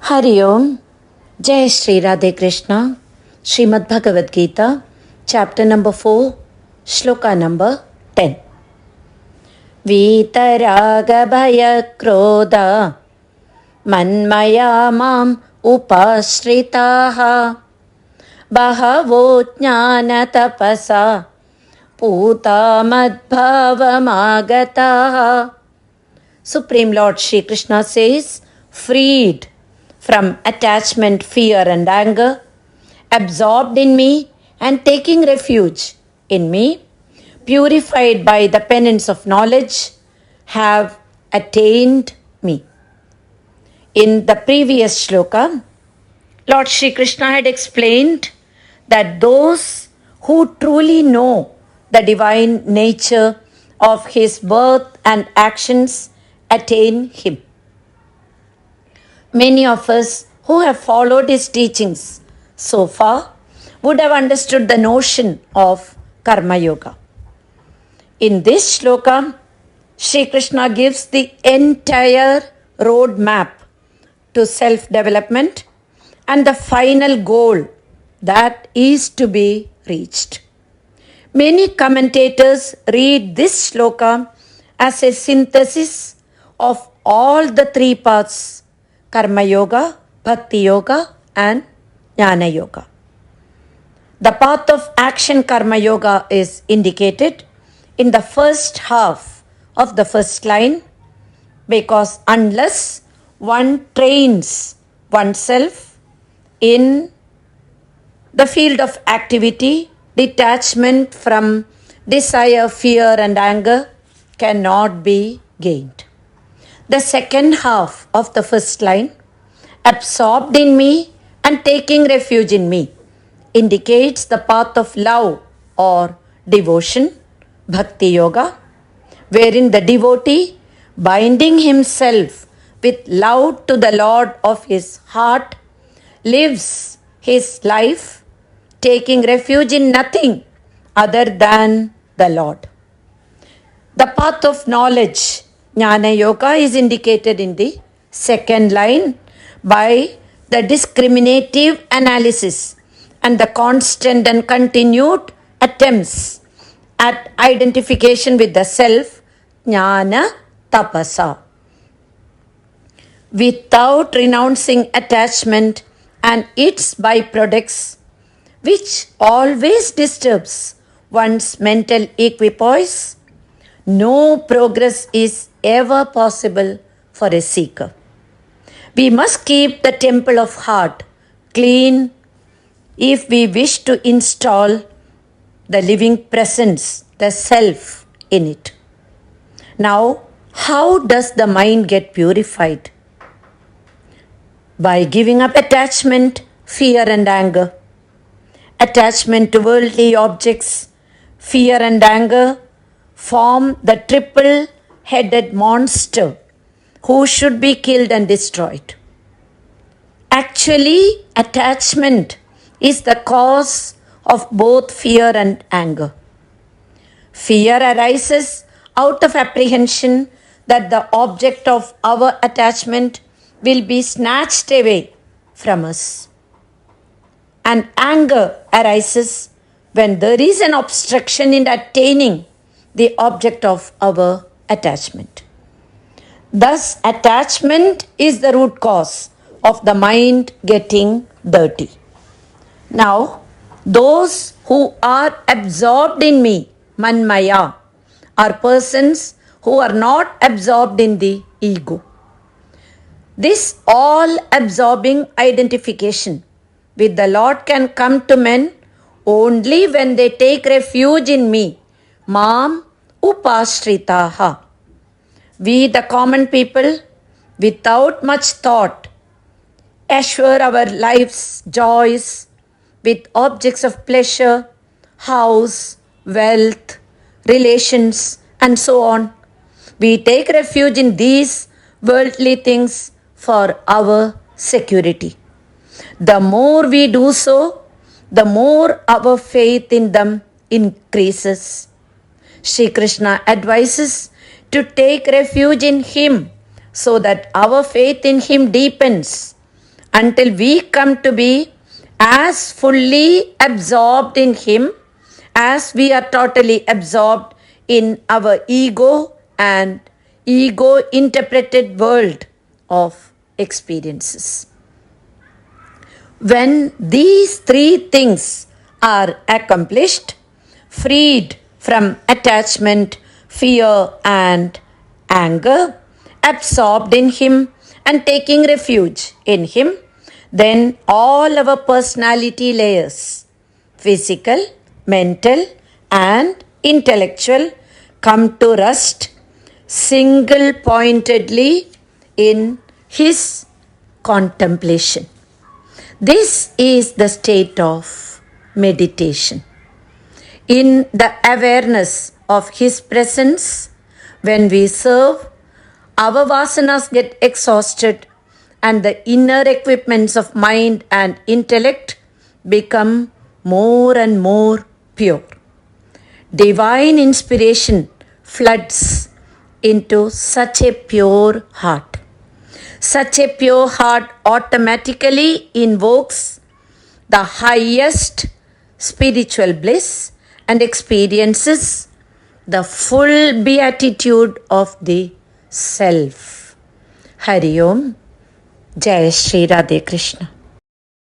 Hari Om, Jai Shri Radhe Krishna, Srimad Bhagavad Gita, Chapter number 4, Shloka number 10. Vīta-rāga-bhaya-krodhā, man-mayā mam upāśhritāḥ, bahavo jñāna-tapasā, pūtā mad-bhāvam āgatāḥ. Supreme Lord Shri Krishna says, freed from attachment, fear and anger, absorbed in me and taking refuge in me, purified by the penance of knowledge, have attained me. In the previous shloka, Lord Shri Krishna had explained that those who truly know the divine nature of his birth and actions attain him. Many of us who have followed his teachings so far would have understood the notion of karma yoga. In this shloka, Shri Krishna gives the entire road map to self-development and the final goal that is to be reached. Many commentators read this shloka as a synthesis of all the three paths: karma yoga, bhakti yoga and jnana yoga. The path of action karma yoga is indicated in the first half of the first line, because unless one trains oneself in the field of activity, detachment from desire, fear and anger cannot be gained. The second half of the first line, absorbed in me and taking refuge in me, indicates the path of love or devotion, bhakti yoga, wherein the devotee, binding himself with love to the Lord of his heart, lives his life taking refuge in nothing other than the Lord. The path of knowledge, jnana yoga, is indicated in the second line by the discriminative analysis and the constant and continued attempts at identification with the self, jñāna-tapasā. Without renouncing attachment and its byproducts, which always disturbs one's mental equipoise, no progress is ever possible for a seeker. We must keep the temple of heart clean if we wish to install the living presence, the self, in it. Now, how does the mind get purified? By giving up attachment, fear and anger. Attachment to worldly objects, fear and anger form the triple-headed monster who should be killed and destroyed. Actually, attachment is the cause of both fear and anger. Fear arises out of apprehension that the object of our attachment will be snatched away from us. And anger arises when there is an obstruction in attaining the object of our attachment. Thus, attachment is the root cause of the mind getting dirty. Now, those who are absorbed in me, man-mayā, are persons who are not absorbed in the ego. This all-absorbing identification with the Lord can come to men only when they take refuge in me, mam upāśhritāḥ. We, the common people, without much thought, assure our life's joys with objects of pleasure, house, wealth, relations, and so on. We take refuge in these worldly things for our security. The more we do so, the more our faith in them increases. Shri Krishna advises to take refuge in him so that our faith in him deepens, until we come to be as fully absorbed in Him as we are totally absorbed in our ego and ego-interpreted world of experiences. When these three things are accomplished, freed from attachment, fear and anger, absorbed in Him and taking refuge in Him, then all our personality layers, physical, mental and intellectual, come to rest single-pointedly in His contemplation. This is the state of meditation. In the awareness of His presence, when we serve, our vasanas get exhausted and the inner equipments of mind and intellect become more and more pure. Divine inspiration floods into such a pure heart. Such a pure heart automatically invokes the highest spiritual bliss and experiences the full beatitude of the self. Hari Om. Jai Shri Radhe Krishna.